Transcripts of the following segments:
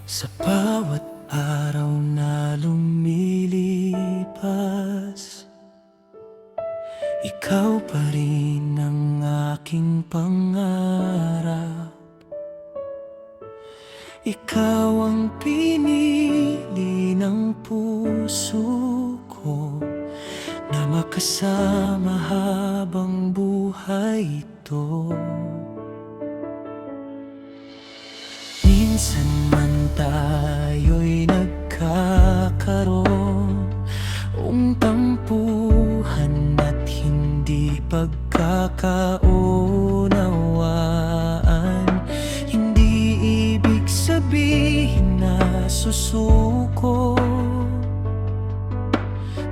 Sa bawat araw na lumilipas, ikaw pa rin ang aking pangarap. Ikaw ang pinili ng puso ko na makasama habang buhay ito. Minsan man tayo'y nagkakaroon ng tampuhan at hindi pagkakaunawaan. Hindi ibig sabihin na susuko.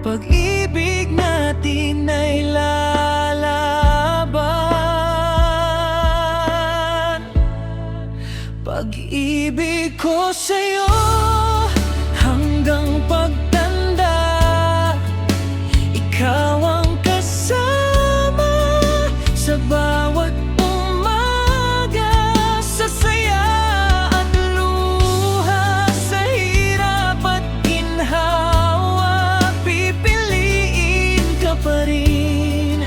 Pag-ibig natin ay lalaban. Pag-ibig ko sa'yo hanggang pagtanda, ikaw ang kasama sa bawat umaga, sa saya at luha, sa hirap at ginhawa. Pipiliin ka pa rin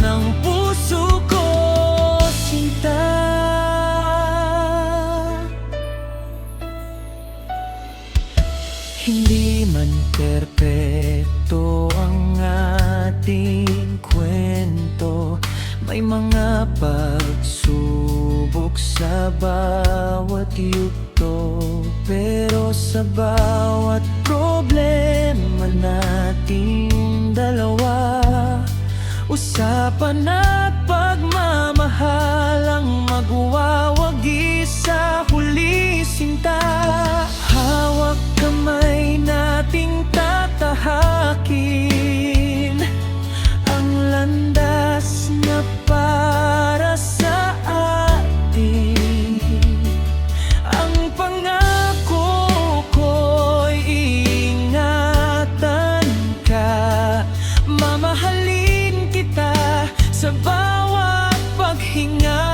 ng puso ko, sinta. Hindi man perpekto ang ating kwento, may mga pagsubok sa bawat yugto. Pero sa bawat problema nating dalawa, usapan at pagmamahal ang magwawagi sa huli, sinta. Hawak kamay nating tatahakin ang landas na para sa atin. Ang pangako ko'y ingatan ka, mamahalin kita sa bawat paghinga.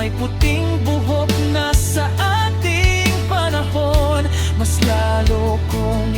May puting buhok na sa ating panahon, mas lalo kong